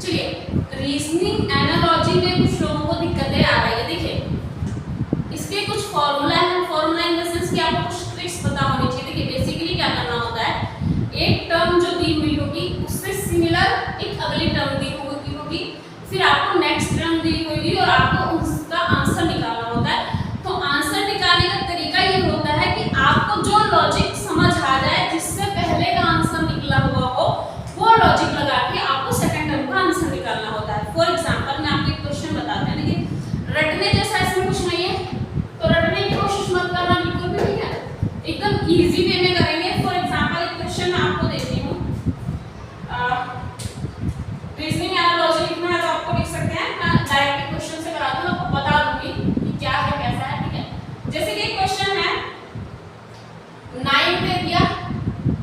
चलिए reasoning analogy में कुछ लोगों को दिक्कतें आ रही है। देखिए इसके कुछ फॉर्मूला है, फॉर्मूला इन द सेंस कि आपको कुछ ट्रिक्स पता होनी चाहिए। देखिए बेसिकली क्या करना होता है, एक टर्म जो दी हुई होगी उससे सिमिलर एक अगली टर्म दी होगी, फिर आपको नेक्स्ट टर्म दी होगी और आपको उसका आंसर निकालना होता है। तो आंसर निकालने का तरीका ये होता है कि आपको जो लॉजिक समझ आ जाए, जिससे पहले का आंसर निकला हुआ हो, वो लॉजिक लगा के आपको सेकंड टर्म का आंसर निकालना होता है। फॉर एग्जांपल मैं आपको एक क्वेश्चन बताते हैं। देखिए रटने जैसा इसमें कुछ नहीं है, तो रटने की कोशिश मत करना बिल्कुल भी, ठीक है, एकदम इजी वे में करेंगे। फॉर एग्जांपल एक क्वेश्चन मैं आपको देती हूँ, रीजनिंग एनालॉजी लिखना है तो आपको लिख सकते हैं, मैं डायरेक्ट क्वेश्चन से कराती हूँ, आपको बता दूंगी कि क्या है कैसा है, ठीक है। जैसे कि क्वेश्चन है 9 दे दिया,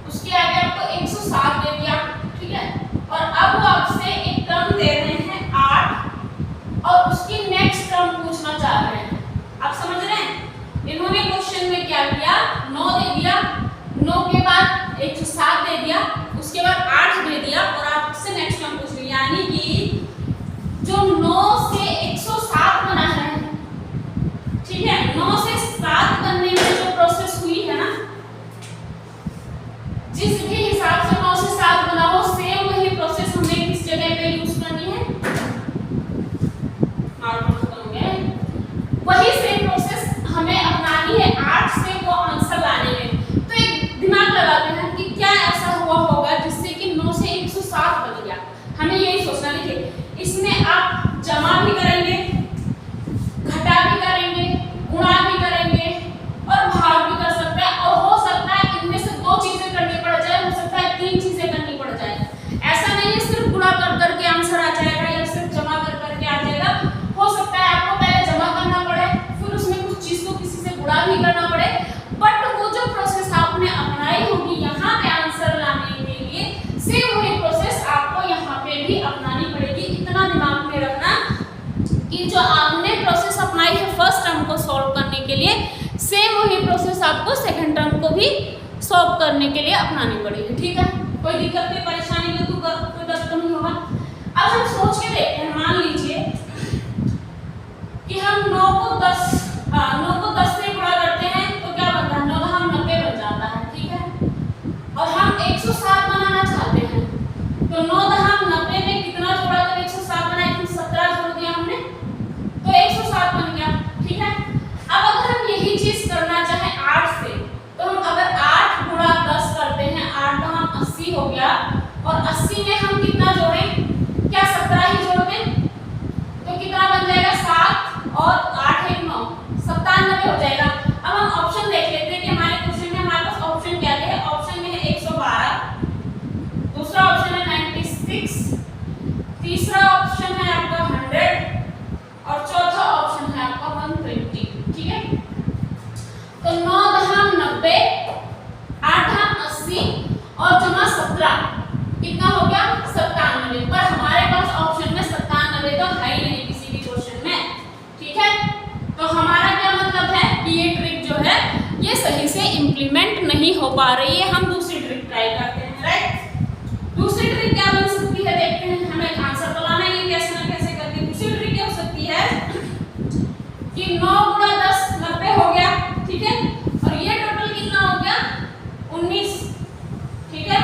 उसके आगे आपको 107 दे दिया, ठीक है, और अब वो आपसे एक टर्म दे रहे हैं 8 और उसकी नेक्स्ट टर्म पूछना चाह रहे हैं। आप समझ रहे हैं, इन्होंने क्वेश्चन में क्या किया, 9 दे दिया, 9 के बाद 107 दे दिया, उसके बाद 8 दे दिया और आपसे नेक्स्ट टर्म पूछ रही, यानी कि जो 9 से 107 बना है, ठीक है, 9 से 7 बनने में जो प्रोसेस हुई है ना, जिस भी हिसाब से 9 से 7 बना हो, सेम वही प्रोसेस हमने किस जगह पे यूज करनी है, मार्कर खत्म हो गया, वही सेम प्रोसेस हमें अपनानी है 8 से वो आंसर लाने में। तो एक दिमाग लगाते हैं कि क्या ऐसा हुआ होगा जिससे कि 9 से 107 बन गया, हमें यही सोचना। देखिए इसमें आप जमा भी करेंगे, घटा भी करेंगे, गुणा भी करेंगे और भाग भी कर सकते हैं, और हो सकता है इनमें से 2 चीजें करनी पड़ जाए, हो सकता है 3 चीजें करनी पड़ जाए। ऐसा नहीं है सिर्फ गुणा कर करके आंसर आ जाएगा या सिर्फ जमा कर करके आ जाएगा। हो सकता है आपको पहले जमा करना पड़े, फिर उसमें कुछ चीज को किसी से गुणा भी करना पड़े, बट वो जो प्रोसेस आपने अपनाई होगी यहाँ पे आंसर लाने के लिए, सेम वही प्रोसेस आपको यहाँ पे भी अपनानी पड़ेगी। इतना दिमाग में रखना कि जो आपने प्रोसेस अपनाई है फर्स्ट टर्म को सॉल्व करने के लिए, सेम वही प्रोसेस आपको सेकंड टर्म को भी सॉल्व करने के लिए अपनानी पड़ेगी, ठीक है। कोई दिक्कत नहीं, परेशानी नहीं, कोई दर्द तो नहीं होगा। अब हम सोच के देखते हैं, मान लीजिए कि हम 9 को 10 से गुणा करते हैं तो क्या बनता है, 9 हम 90 बन जाता है, ठीक है, और हम 107 बनाना चाहते हैं, तो 9 हम 90 में कितना जोड़ा तो 107 बना, 17 जोड़ दिया हमने तो 107 बन गया, ठीक है। अब अगर हम यही चीज करना चाहें 8 से, तो हम अगर 8 गुणा 10 करते हैं, 8 तो हम 80 हो गया, और 80 में हम कितना जोड़ें, क्या 17 ही जोड़ दें, तो कितना बन जाएगा 7 और 8 1 9 97 हो जाएगा। अब हम ऑप्शन देख लेते हैं कि हमारे क्वेश्चन में हमारे पास ऑप्शन क्या है। ऑप्शन में है 112, दूसरा ऑप्शन है 96, तीसरा ऑप्शन है आपका 100 और चौथा ऑप्शन है आपका 120, ठीक है। तो 9 दहाम 90, 8 हम 80 और जमा 17 कितना हो गया 97, पर हमारे पास ऑप्शन में 97 तो है ही नहीं किसी भी क्वेश्चन में, ठीक है। तो हमारा क्या मतलब है कि ये ट्रिक जो है ये सही से इंप्लीमेंट नहीं हो पा रही है। हम दूसरी ट्रिक ट्राई करते हैं, राइट। दूसरी ट्रिक क्या बन सकती है, देखते हैं, हमें आंसर तो लाना ही कैसे ना कैसे करके। दूसरी ट्रिक क्या हो सकती है कि 9 गुणा 10 90 हो गया, ठीक है, और ये टोटल कितना हो गया 19, ठीक है।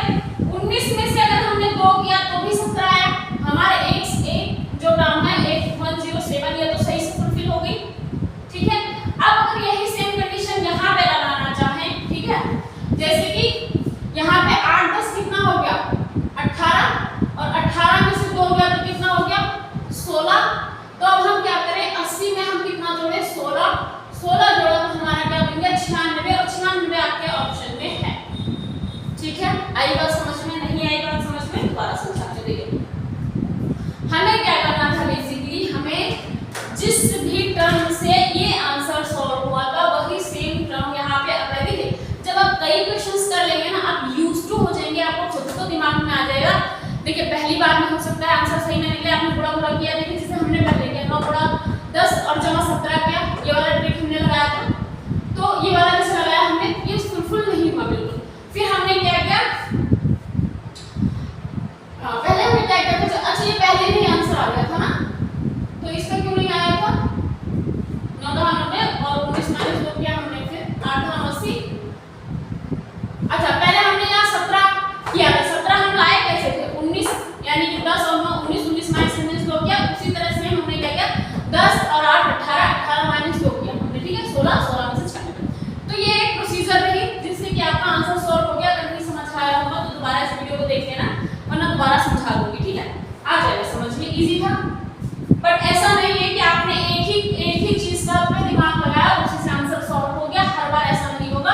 19 में से अगर हमने 2 किया तो भी 17 आया, हमारे एक जो टर्म है 107 ये तो सही से फुलफिल हो गई, ठीक है। अब अगर यही सेम कंडीशन यहाँ पे लगाना चाहें, ठीक है, जैसे कि यहाँ पे 8 10 कितना हो गया 18, और 18 में से 2 हो गया तो कितना हो गया 16। तो अब हम क्या करें, 80 में हम कितना जोड़े 16 जोड़ा तो हमारा क्या बन गया 96, और 96 आपके ऑप्शन में है, ठीक है। आई बात समझ में, नहीं आई बात समझ में, दोबारा समझाते देखिए। हमें क्या करना था, बेसिकली हमें जिस भी टर्म से ये आंसर सॉल्व हुआ था वही सेम टर्म यहाँ पे अप्लाई। देखिए जब आप कई क्वेश्चंस कर लेंगे ना, आप यूज्ड टू हो जाएंगे, आपको खुद को दिमाग में आ जाएगा। देखिए पहली बार में हो सकता है आंसर सही ना निकले, आपने गुणा किया, देखिए जैसे हमने पहले किया 9 गुणा 10 और जमा 17 किया, ये वाला ट्रिक हमने लगाया था, तो ये वाला जैसे लगाया हमने, ये फुलफिल नहीं हुआ बिल्कुल। फिर हमने क्या किया, पहले हमने क्या किया, अच्छा ये पहले इजी था। बट ऐसा नहीं है कि आपने एक ही चीज का पे दिमाग लगाया उसी से आंसर सॉल्व हो गया, हर बार ऐसा नहीं होगा।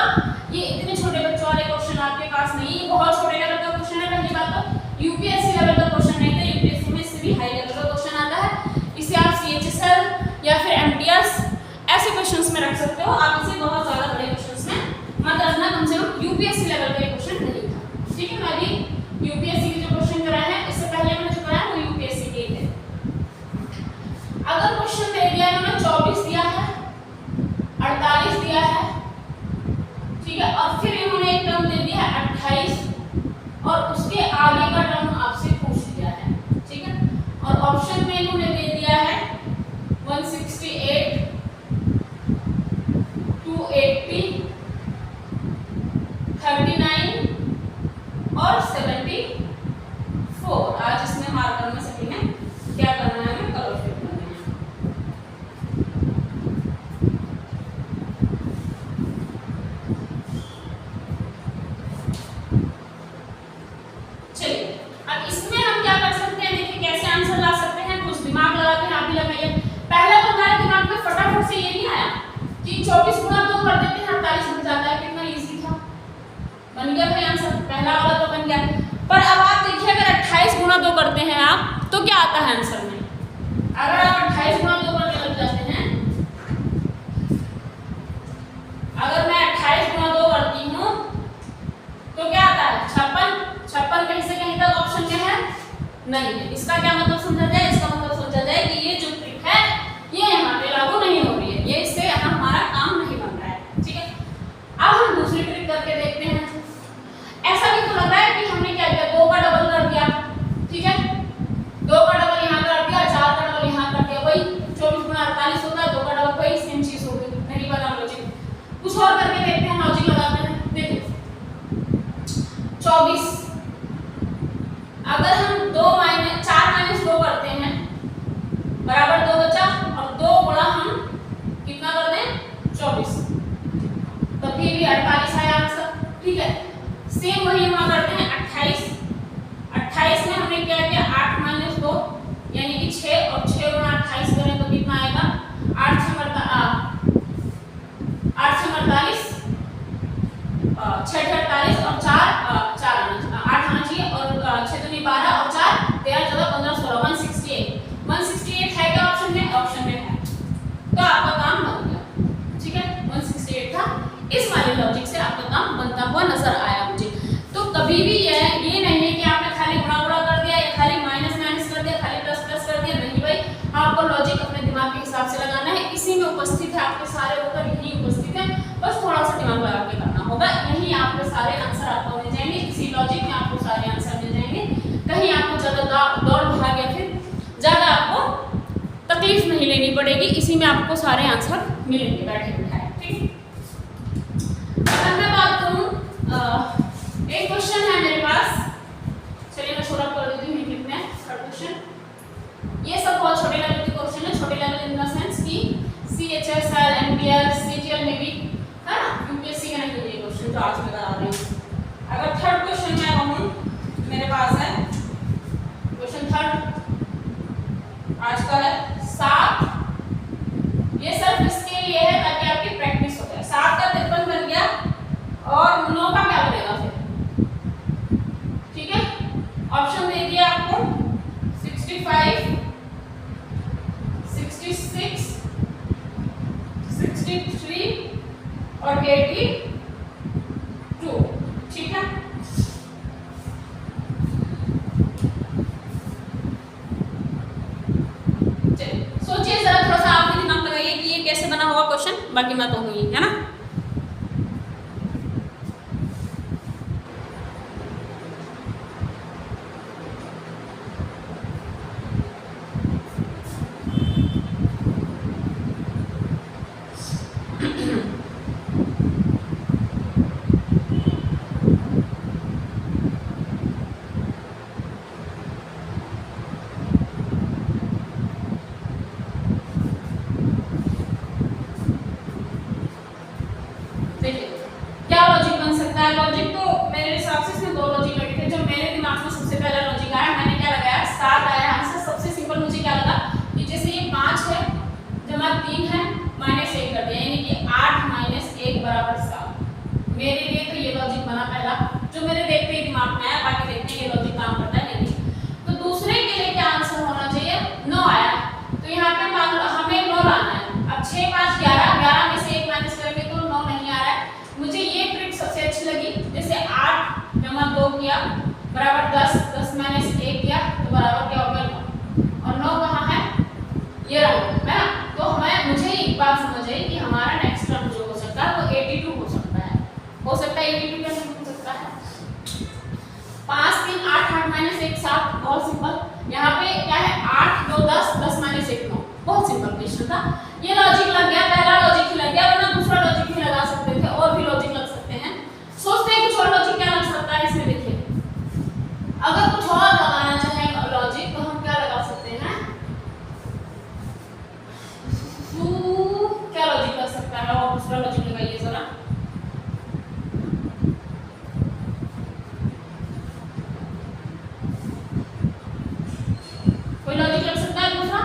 ये इतने छोटे बच्चों वाले क्वेश्चन आपके पास नहीं, ये बहुत छोटे लेवल का क्वेश्चन है। पहली बात तो यूपीएससी लेवल का क्वेश्चन नहीं था, यूपीएससी में इससे भी हाई लेवल का क्वेश्चन आता है। इसे आप सीएचएसएल या फिर एमटीएस ऐसे क्वेश्चंस में रख सकते हो। आप इसे बहुत ज्यादा बड़े क्वेश्चंस में मत रखना, कम से कम यूपीएससी लेवल का क्वेश्चन नहीं था। ठीक है, मैं अभी यूपीएससी के जो क्वेश्चन कराए हैं, इससे पहले मैंने जो कराया वो यूपीएससी के थे। अगर क्वेश्चन दे दिया है उन्होंने 24 दिया है, 48 दिया है, ठीक है, और फिर इन्होंने एक टर्म दे दिया है 28 और उसके आगे का टर्म आपसे पूछ लिया है, ठीक है, और ऑप्शन में इन्होंने दे दिया है 168, 280, 39 और 74। आज इसमें मार्कर में सभी ने क्या करना है, हमें कलर फिल करना है। चलिए, अब इसमें हम क्या कर सकते हैं, देखिए कैसे आंसर ला सकते हैं। कुछ दिमाग लगाते हैं, आप भी लगाइए। पहले तो हमारे दिमाग में फटाफट से ये नहीं आया कि 24 गुणा 2 कर देते हैं 48 बन जाता है, कितना इजी था, बन गया भाई आंसर, पहला वाला तो बन गया। पर अब आप देखिए अगर 28 गुणा 2 करते हैं आप तो क्या आता है आंसर में। अगर आप 28 गुणा 2 करने लग जाते हैं, अगर मैं 28 गुणा 2 करती हूँ तो क्या आता है 56। 56 कहीं से कहीं तक ऑप्शन में है नहीं है। इसका क्या मतलब समझा जाए, इसका मतलब समझा जाए कि ये जो ट्रिक है ये यहाँ पे लागू नहीं हो रही है, ये इससे यहाँ हमारा काम नहीं बन रहा है, ठीक है। अब हम दूसरी ट्रिक करके देखते हैं। ऐसा भी तो लग रहा है कि हमने क्या किया, 2 का डबल कर दिया, ठीक है, 2 का डबल यहाँ कर दिया, 4 का डबल यहाँ कर दिया, वही 24 गुणा 48 होता है, 2 का डबल वही सेम चीज हो गई। नहीं बना लॉजिक, कुछ और करके देखते हैं, लॉजिक लगाते हैं। देखिए 24, अगर हम 4 माइनस 2 करते हैं बराबर 2 बचा, और 2 गुणा हम कितना कर दें 24, तभी भी 48 आया आंसर, ठीक है। सेम वही हम करते हैं 28 में हमने क्या किया 8 माइनस 2 यानी कि 6, और 6 गुणा 28 करें तो कितना आएगा 8 6 48, 6 48 और 4 8 आना चाहिए, और 6 दूनी 12 और 4 13 14 15 16 168 है क्या ऑप्शन में, ऑप्शन में है, तो आपका काम बन गया, ठीक है। 168 था, इस वाले लॉजिक से आपका काम बनता हुआ नजर आया मुझे। तो कभी भी ये नहीं है कि आपने खाली गुणा गुणा कर दिया या खाली माइनस माइनस कर दिया, खाली प्लस प्लस कर दिया, नहीं भाई, आपको लॉजिक अपने दिमाग के हिसाब से लगाना है। इसी में उपस्थित है, आपके सारे उत्तर यही उपस्थित है, बस थोड़ा सा दिमाग लगा के करना होगा। यही आपके सारे आंसर आपको मिल जाएंगे, इसी लॉजिक में आपको सारे आंसर मिल जाएंगे। कहीं आपको ज्यादा दौड़ भाग या फिर ज्यादा आपको तकलीफ नहीं लेनी पड़ेगी, इसी में आपको सारे आंसर मिलेंगे बैठे बिठाए, ठीक। अगर मैं बात करूं, एक क्वेश्चन है मेरे पास, चलिए मैं छोटा कर देती हूँ हिंट में। थर्ड क्वेश्चन, ये सब बहुत छोटे लेवल के क्वेश्चन है, छोटे लेवल इन द सेंस कि सीएचएसएल, एमटीएस, सीजीएल में भी है ना, यूपीएससी का नहीं है क्वेश्चन जो आज मैं करा रही हूँ। अगर थर्ड क्वेश्चन मैं कहूँ मेरे पास है क्वेश्चन थर्ड, आज का है 7, ये सिर्फ इसके लिए है ताकि आपकी प्रैक्टिस हो जाए। 7 का 53 बन गया और 9 का क्या बनेगा फिर, ठीक है। ऑप्शन दे दिया आपको 65, 66, 63 और 82, ठीक है। सोचिए जरा, थोड़ा सा आप भी दिमाग लगाइए कि ये कैसे बना हुआ क्वेश्चन, बाकी मैं तो हुई है ना। मेरे लिए तो ये लॉजिक बना पहला, जो मेरे देखते ही दिमाग में आया, बाकी देखते हैं ये लॉजिक काम करता है नहीं। तो दूसरे के लिए क्या आंसर होना चाहिए, 9 आया। तो यहाँ पे मान लो हमें 9 लाना है। अब 6 5 11, 11 में से 1 माइनस करेंगे तो 9 नहीं आ रहा है। मुझे ये ट्रिक सबसे अच्छी लगी, जैसे 8 जमा 2 किया बराबर 10, 10 माइनस 1 किया तो बराबर क्या हो गया 9। और 9 कहाँ है, ये रहा है ना। तो मुझे एक बात समझ आई कि हमारा नेक्स्ट टर्म जो हो सकता है वो 82 हो सकता है। हो सकता है 82 कैसे हो सकता है, 5 3 8 8 माइनस 1 7, बहुत सिंपल। यहाँ पे क्या है 8 2 10, 10 माइनस 1 9, बहुत सिंपल क्वेश्चन था। ये लॉजिक लग गया, पहला लॉजिक ही लग गया, वरना दूसरा लॉजिक भी लगा सकते थे, और भी लॉजिक लग सकते हैं। सोचते हैं कुछ और लॉजिक क्या लग सकता है इसमें। देखिए अगर कुछ और लगाना चाहें लॉजिक तो हम क्या लगा सकते हैं, क्या लॉजिक लग सकता है, और दूसरा लॉजिक लगाइए जरा। कोई लॉजिक लग सकता है दूसरा,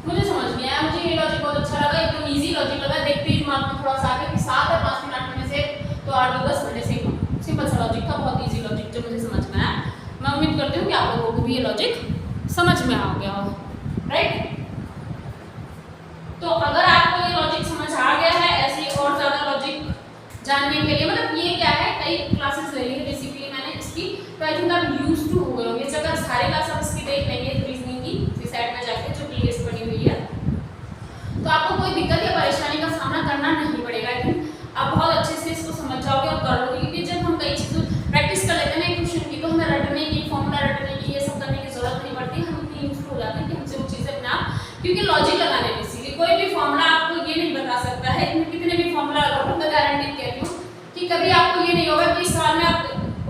मुझे समझ नहीं आया। मुझे ये लॉजिक बहुत अच्छा लगा, एकदम इजी लॉजिक लगा, देखते ही दिमाग में थोड़ा सा आ गया कि 7 है 5 3 8 में से तो 8 2 10 में से 1। सिंपल सा लॉजिक था, बहुत इजी लॉजिक जो मुझे समझ में आया। मैं उम्मीद करती हूँ कि आप लोगों को भी ये लॉजिक समझ में आ गया हो, राइट। तो अगर आपको ये लॉजिक समझ आ गया है, ऐसे और ज्यादा लॉजिक जानने के लिए, मतलब ये क्या है, कई क्लासेस ले ली है बेसिकली मैंने इसकी, तो आई थिंक आप यूज्ड टू हो गए होंगे। इस जगह सारे क्लास आप इसकी देख लेंगे रीजनिंग की इस साइड में जाके जो प्लेलिस्ट बनी हुई है, तो आपको कोई दिक्कत या परेशानी का सामना करना नहीं पड़ेगा। आई थिंक आप बहुत अच्छे से इसको समझ जाओगे और कर लोगे, क्योंकि जब हम कई चीज़ों प्रैक्टिस कर लेते हैं ना क्वेश्चन की, तो हमें रटने की, फॉर्मूला रटने की, ये सब करने की जरूरत नहीं पड़ती। हम इतनी यूज्ड हो जाते हैं कि हमसे वो चीज़ें अपने आप, क्योंकि लॉजिक लगाने में सीधी कोई भी फॉर्मूला आपको ये नहीं बता सकता है, कितने भी फॉर्मूला लगाओ, मैं गारंटी कहती हूँ कि कभी आपको ये नहीं होगा कि इस सवाल में आप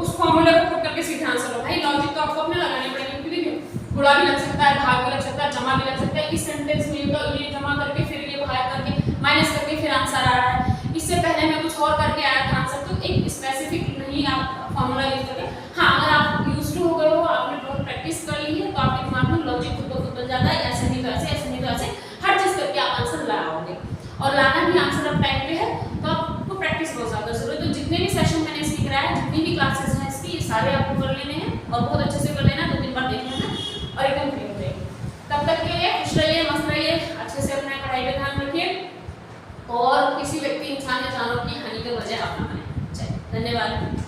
उस फॉर्मूले को पुट करके सीधे आंसर लो। भाई लॉजिक तो आपको अपने लगाने पड़ेंगे, क्योंकि गुणा भी लग सकता है, भाग भी लग सकता है, जमा भी लग सकता है। इस सेंटेंस में ये जमा करके फिर ये भाग करके माइनस करके फिर आंसर आ रहा है, इससे पहले मैं कुछ और करके आया था आंसर। तो एक स्पेसिफिक नहीं आप फॉर्मूला यूज करके, हाँ अगर आप यूज टू हो गए हो, आपने बहुत प्रैक्टिस कर ली है, तो आपके दिमाग में लॉजिक खुद ब खुद बन जाता है। ऐसे नहीं तो ऐसे, ऐसे नहीं तो ऐसे, हर चीज करके आप आंसर लाओगे। और लाना भी आंसर अब टाइम पे है, तो आपको प्रैक्टिस बहुत ज्यादा जरूरत है। तो जितने भी सेशन मैंने सीख रहा है, जितनी भी क्लासेस हैं इसकी, ये सारे आपको कर लेने हैं और बहुत अच्छे से कर लेना, 2-3 बार देख लेना और एकदम क्लियर हो जाएगी। तब तक के लिए खुश रहिए, मस्त रहिए, अच्छे से अपने पढ़ाई पे ध्यान रखिए और किसी व्यक्ति, इंसान या जानवर की हानि के वजह अपना बने। धन्यवाद।